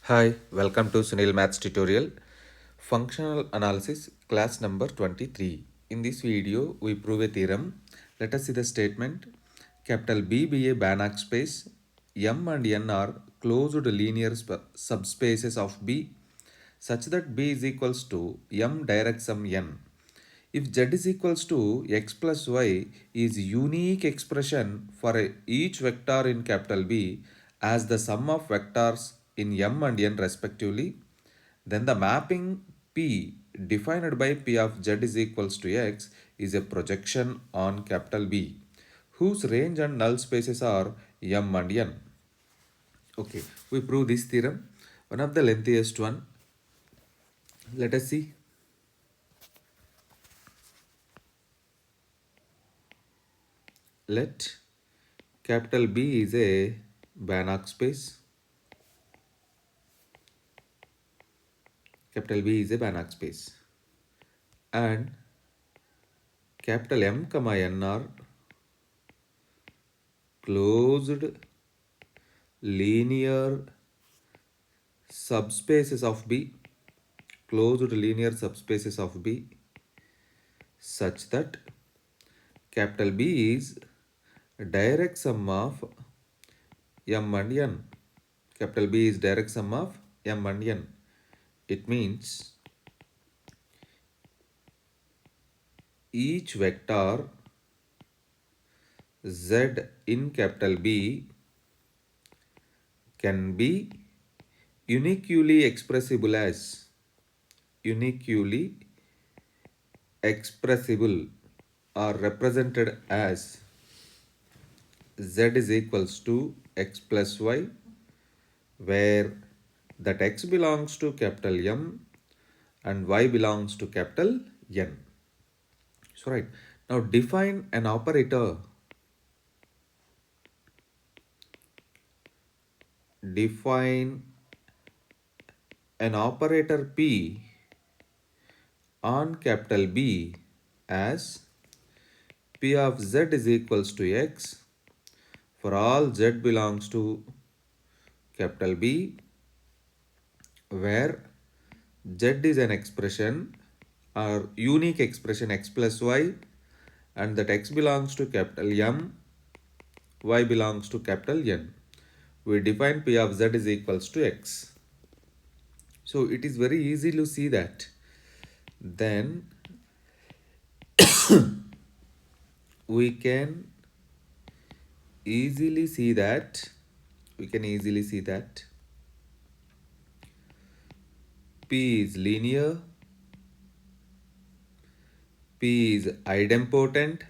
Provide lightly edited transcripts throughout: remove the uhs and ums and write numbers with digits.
Hi, welcome to Sunil Maths tutorial. Functional analysis class number 23. In this video, we prove a theorem. Let us see the statement. Capital B be a Banach space. M and N are closed linear subspaces of B such that B is equals to M direct sum N. If Z is equals to X plus Y is unique expression for each vector in capital B as the sum of vectors in M and N respectively, then the mapping P defined by P of Z is equals to X is a projection on capital B whose range and null spaces are M and N. Okay, we prove this theorem. One of the lengthiest one. Let us see. Let capital B is a Banach space. Capital B is a Banach space. And capital M comma N are closed linear subspaces of B. Closed linear subspaces of B such that capital B is direct sum of M and N. Capital B is direct sum of M and N. It means each vector Z in capital B can be uniquely expressible as or represented as Z is equals to X plus Y, where that X belongs to capital M and Y belongs to capital N. So right, now define an operator. Define an operator P on capital B as P of Z is equals to X for all Z belongs to capital B, where Z is an expression or unique expression X plus Y, and that X belongs to capital M, Y belongs to capital N. We define P of Z is equals to X. So it is very easy to see that. Then we can easily see that P is linear, P is idempotent,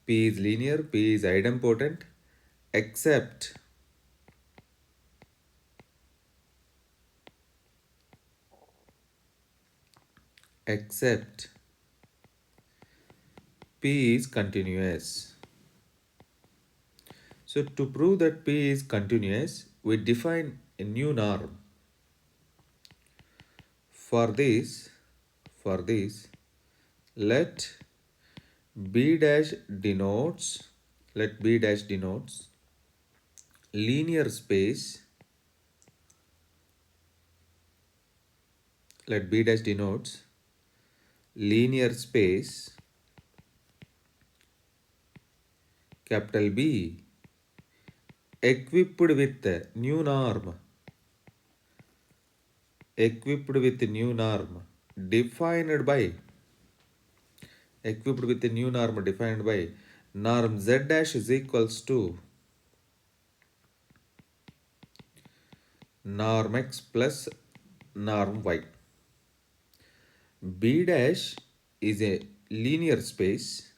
P is linear, P is idempotent, except P is continuous. So to prove that P is continuous, we define a new norm. For this, let B dash denotes linear space. Let B dash denotes linear space capital B equipped with new norm defined by norm Z dash is equals to norm X plus norm Y. B dash is a linear space,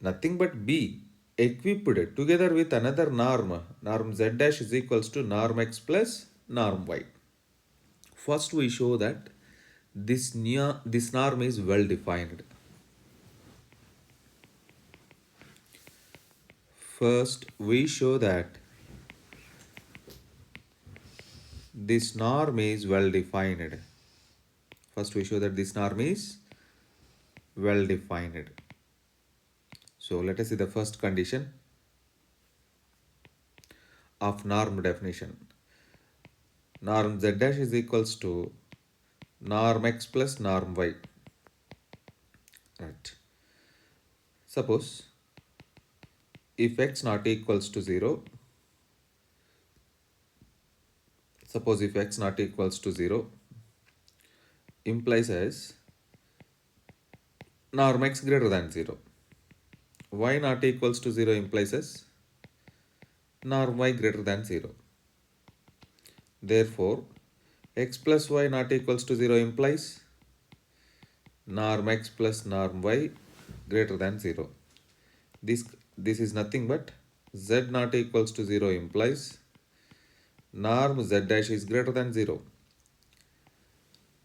nothing but B equipped together with another norm Z dash is equals to norm X plus norm Y. First we show that this norm is well defined. First we show that this norm is well defined. So let us see the first condition. of norm definition. Norm z dash is equals to norm x plus norm y. Right. Suppose if x not equals to 0, suppose if x not equals to 0 implies as norm x greater than 0. Y not equals to 0 implies as norm y greater than 0. Therefore, x plus y not equals to 0 implies norm x plus norm y greater than 0. This is nothing but z not equals to 0 implies norm z dash is greater than 0.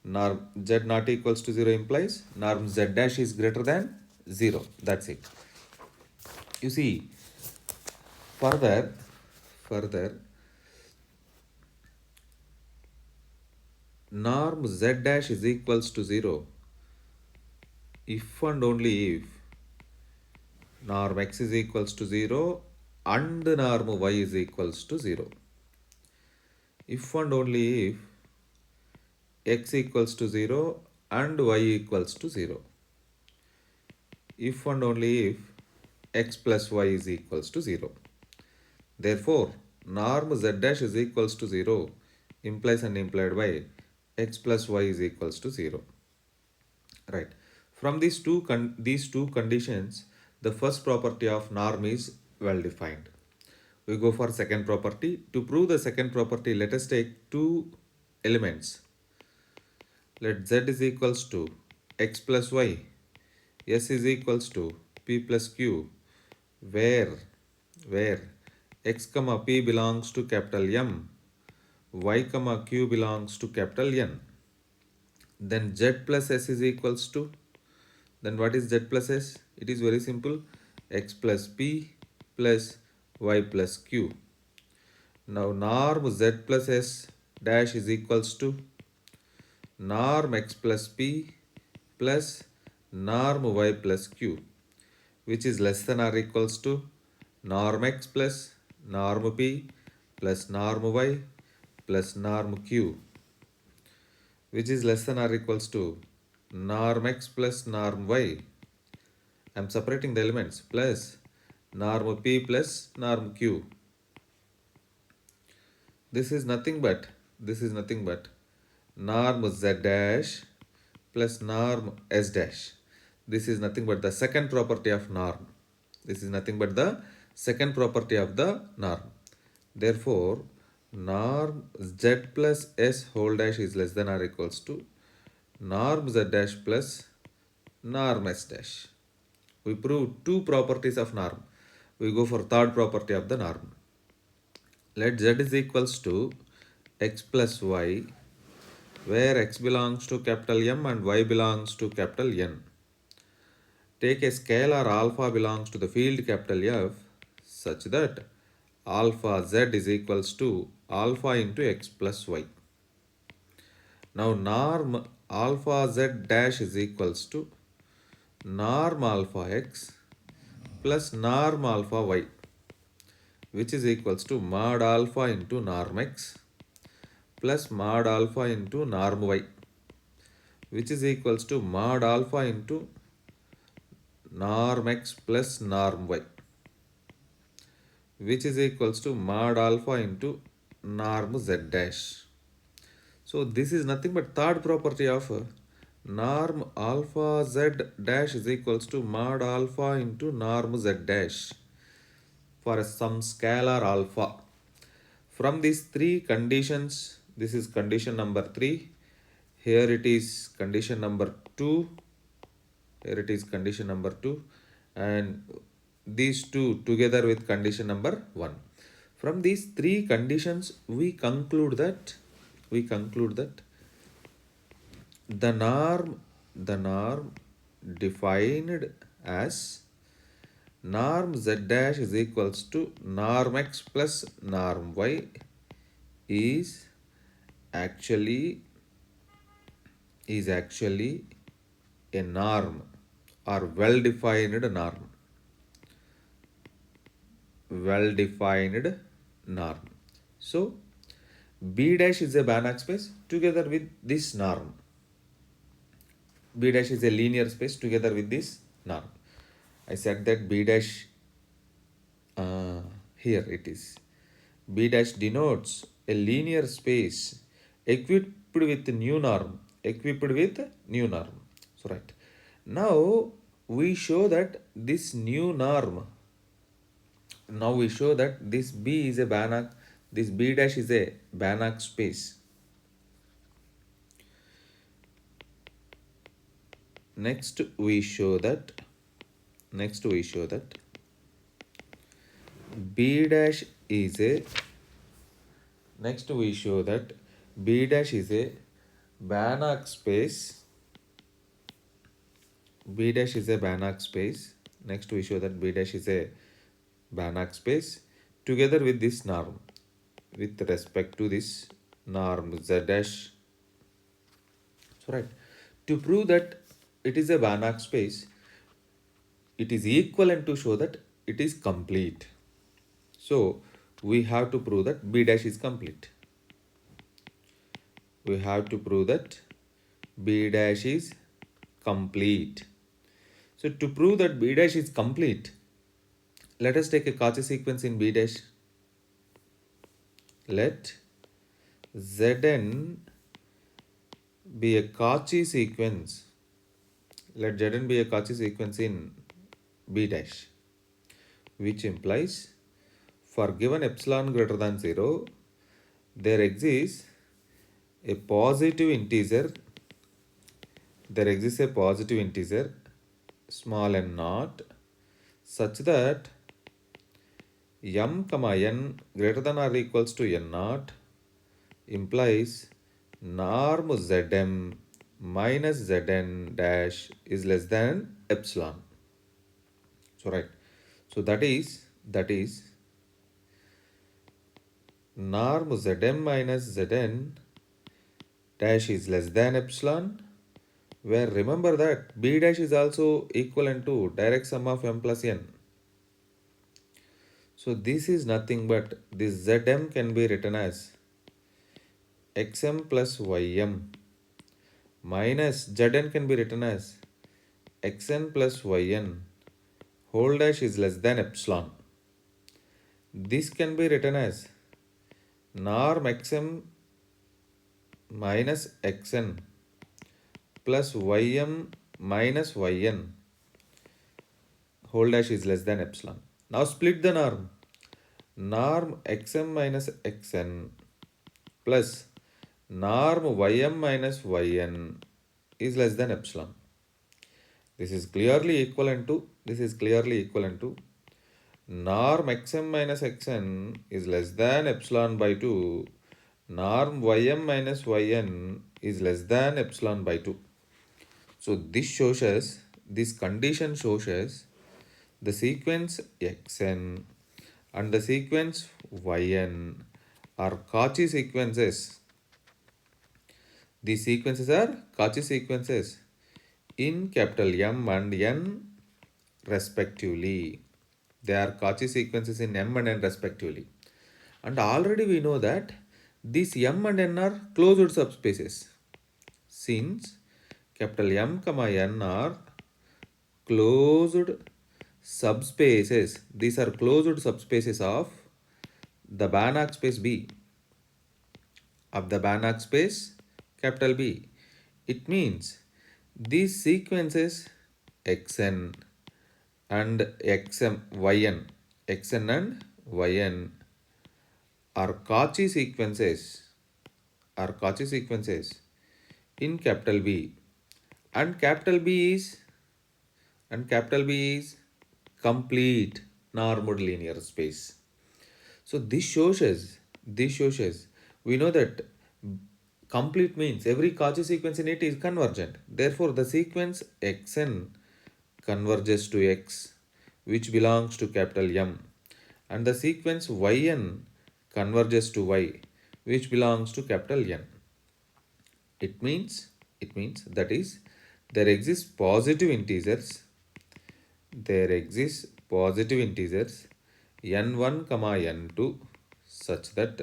Norm z not equals to 0 implies norm z dash is greater than 0. That's it. You see, further, norm z dash is equals to 0 if and only if norm x is equals to 0 and norm y is equals to 0. If and only if x equals to 0 and y equals to 0. If and only if x plus y is equals to 0. Therefore, norm z dash is equals to 0 implies and implied by x plus y is equals to 0. Right. From these two conditions, the first property of norm is well defined. We go for second property. To prove the second property, let us take two elements. Let z is equals to x plus y, s is equals to p plus q, where x comma p belongs to capital M, y comma q belongs to capital N. Then z plus s is equals to, then what is z plus s? It is very simple, x plus p plus y plus q. Now norm z plus s dash is equals to norm x plus p plus norm y plus q, which is less than or equals to norm x plus norm p plus norm y plus norm q, which is less than or equals to norm x plus norm y. I am separating the elements, plus norm p plus norm q. This is nothing but norm z dash plus norm s dash. This is nothing but the second property of norm. This is nothing but the second property of the norm. Therefore, norm z plus s whole dash is less than or equals to norm z dash plus norm s dash. We prove two properties of norm. We go for third property of the norm. Let z is equals to x plus y, where x belongs to capital M and y belongs to capital N. Take a scalar alpha belongs to the field capital F such that alpha z is equals to alpha into x plus y. Now norm alpha z dash is equals to norm alpha x plus norm alpha y, which is equals to mod alpha into norm x plus mod alpha into norm y, which is equals to mod alpha into norm x plus norm y, which is equals to mod alpha into norm z dash. So this is nothing but third property of norm alpha z dash is equals to mod alpha into norm z dash for some scalar alpha. From these three conditions, this is condition number 3, here it is condition number 2, here it is condition number 2, and these two together with condition number 1. From these three conditions, we conclude that the norm defined as norm z dash is equals to norm x plus norm y is actually a norm or well defined norm. norm. So B dash is a Banach space together with this norm. B dash is a linear space together with this norm. I said that B dash, here it is. B dash denotes a linear space equipped with new norm. Equipped with new norm. So right. Now we show that this new norm. Now we show that this B is a Banach. This B dash is a Banach space. Next we show that B dash is a next we show that B dash is a Banach space. B dash is a Banach space. Next we show that B dash is a Banach space together with this norm with respect to this norm Z dash. So right, to prove that it is a Banach space, it is equivalent to show that it is complete. So we have to prove that B dash is complete. We have to prove that B dash is complete. So to prove that B dash is complete, let us take a Cauchy sequence in B dash. Let Zn be a Cauchy sequence. Let Zn be a Cauchy sequence in B dash, which implies for given epsilon greater than 0, there exists a positive integer. There exists a positive integer small n naught such that m comma n greater than or equals to n naught implies norm Zm minus Zn dash is less than epsilon. So right. So that is norm Zm minus Zn dash is less than epsilon, where remember that B dash is also equivalent to direct sum of m plus n. So this is nothing but this Zm can be written as xm plus ym minus Zn can be written as xn plus yn whole dash is less than epsilon. This can be written as norm xm minus xn plus ym minus yn whole dash is less than epsilon. Now split the norm. Norm xm minus xn plus norm ym minus yn is less than epsilon. This is clearly equivalent to norm xm minus xn is less than epsilon by 2. Norm ym minus yn is less than epsilon by 2. So this condition shows us the sequence xn and the sequence yn are Cauchy sequences. These sequences are Cauchy sequences in capital M and N respectively. They are Cauchy sequences in M and N respectively. And already we know that these M and N are closed subspaces. Since capital M comma N are closed subspaces, these are closed subspaces of the Banach space B, of the Banach space capital B. It means these sequences xn and xm xn and yn are Cauchy sequences in capital B, and capital B is complete normed linear space. So this shows us we know that complete means every Cauchy sequence in it is convergent. Therefore the sequence xn converges to x, which belongs to capital M, and the sequence yn converges to y, which belongs to capital N. It means that is there exist positive integers n1 comma n2 such that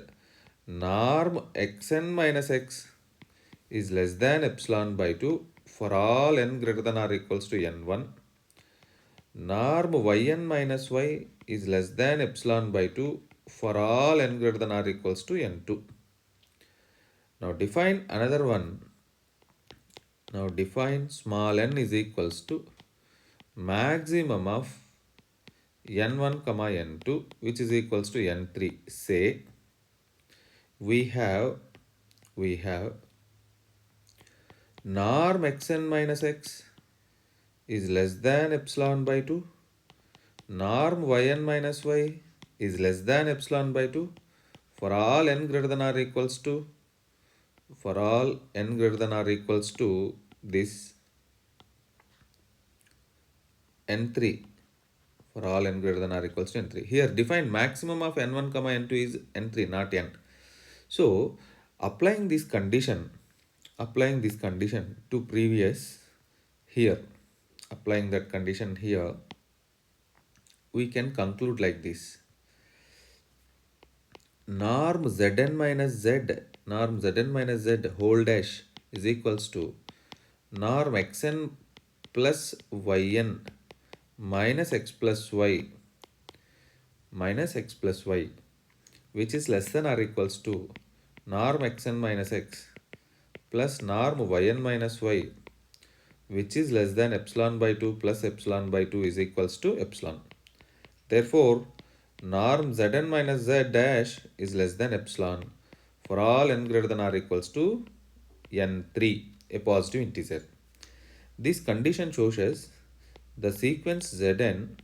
norm xn minus x is less than epsilon by 2 for all n greater than or equals to n1. Norm yn minus y is less than epsilon by 2 for all n greater than or equals to n2. Now define another one. Now define small n is equals to maximum of n1 comma n2 which is equals to n3. Say we have norm xn minus x is less than epsilon by 2. Norm yn minus y is less than epsilon by 2 for all n greater than or equals to this n3, for all n greater than or equals to n3. Here define maximum of n1 comma n2 is n3, not n. So applying this condition to previous here, applying that condition here, we can conclude like this. Norm zn minus z whole dash is equals to norm xn plus yn minus x plus y which is less than or equals to norm xn minus x plus norm yn minus y which is less than epsilon by 2 plus epsilon by 2 is equals to epsilon. Therefore, norm zn minus z dash is less than epsilon for all n greater than or equals to n3, a positive integer. This condition shows us the sequence Zn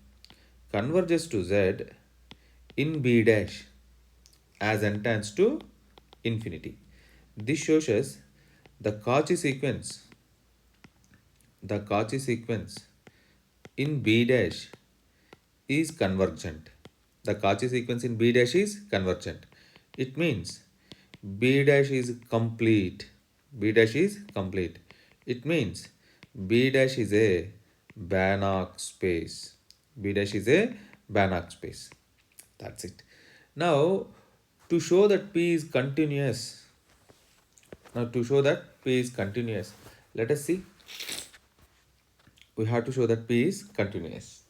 converges to Z in B dash as n tends to infinity. This shows us the Cauchy sequence in B dash is convergent. The Cauchy sequence in B dash is convergent. It means B dash is complete. It means B dash is a Banach space. That's it. Now, to show that P is continuous, let us see. We have to show that P is continuous.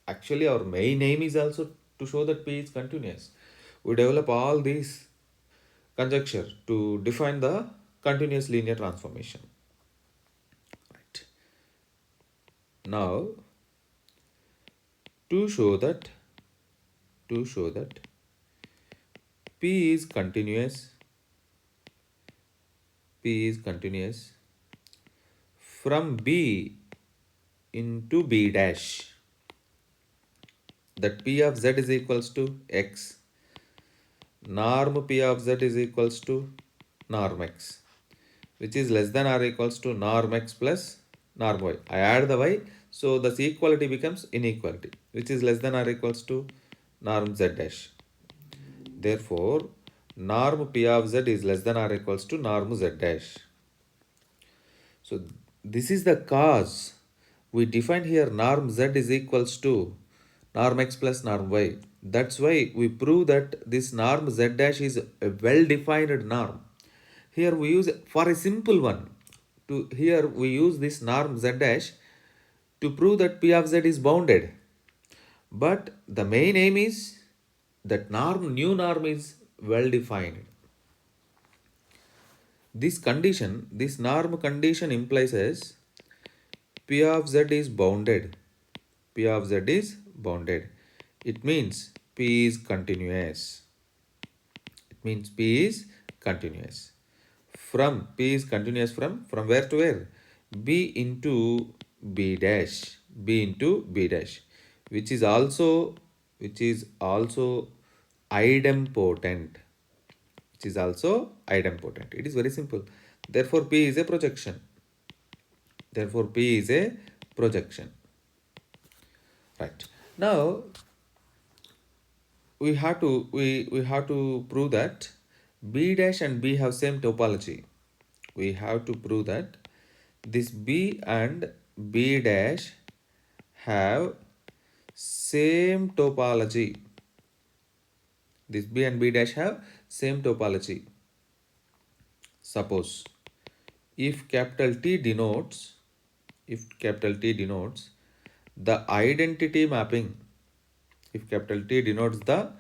Actually, our main aim is also to show that P is continuous. We develop all these conjecture to define the continuous linear transformation. Right. Now, to show that P is continuous from B into B dash, that P of Z is equals to X, norm P of Z is equals to norm X, which is less than or equals to norm X plus norm Y. I add the Y, so this equality becomes inequality, which is less than or equals to norm Z dash. Therefore, norm P of Z is less than or equals to norm Z dash. So this is the cause we define here norm Z is equals to norm X plus norm Y. That's why we prove that this norm Z dash is a well-defined norm. Here we use, for a simple one, here we use this norm Z dash to prove that P of Z is bounded. But the main aim is that new norm is well defined. This norm condition implies as P of Z is bounded. It means P is continuous. From P is continuous from where to where? B into B dash, which is also idempotent. It is very simple. Therefore, P is a projection. Right. Now, we have to prove that B dash and B have same topology. We have to prove that this B and B dash have same topology. This B and B dash have same topology. Suppose if capital T denotes, if capital T denotes the identity mapping, if capital T denotes the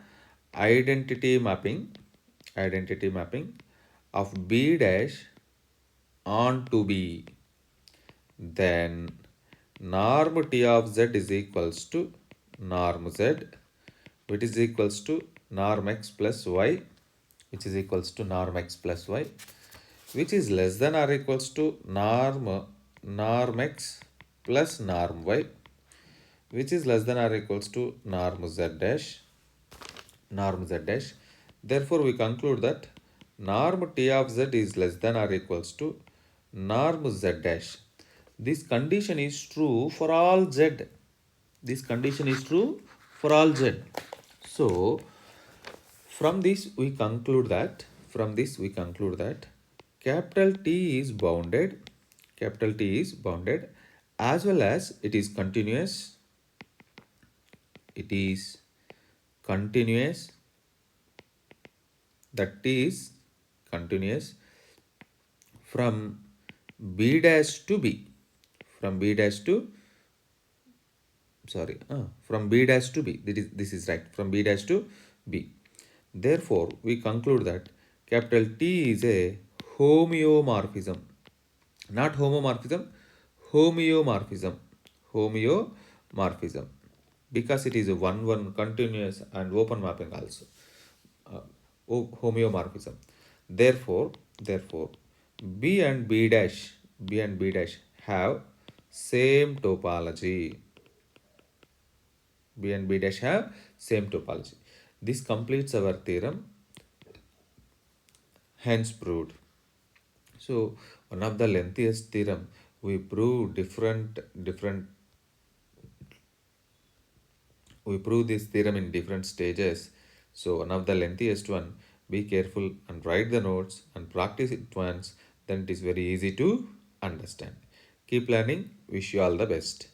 identity mapping, identity mapping of B dash onto B, then norm T of Z is equals to norm Z, which is equals to norm X plus Y, which is equals to norm X plus Y, which is less than or equals to norm X plus norm Y, which is less than or equals to norm Z dash, norm Z dash. Therefore, we conclude that norm T of Z is less than or equals to norm Z dash. This condition is true for all Z. This condition is true for all Z. So, from this we conclude that, capital T is bounded, capital T is bounded as well as it is continuous, it is continuous, that T is continuous from B dash to B, from B dash to, from B dash to B, this is right, from B dash to B. Therefore, we conclude that capital T is a homeomorphism, not homomorphism, homeomorphism, homeomorphism, because it is a one continuous and open mapping also, uh, homeomorphism. Therefore, B and B dash, B and B dash have same topology. B and B dash have same topology. This completes our theorem, hence proved. So one of the lengthiest theorem, we prove we prove this theorem in different stages. So one of the lengthiest one, be careful and write the notes and practice it once, then it is very easy to understand. Keep learning. Wish you all the best.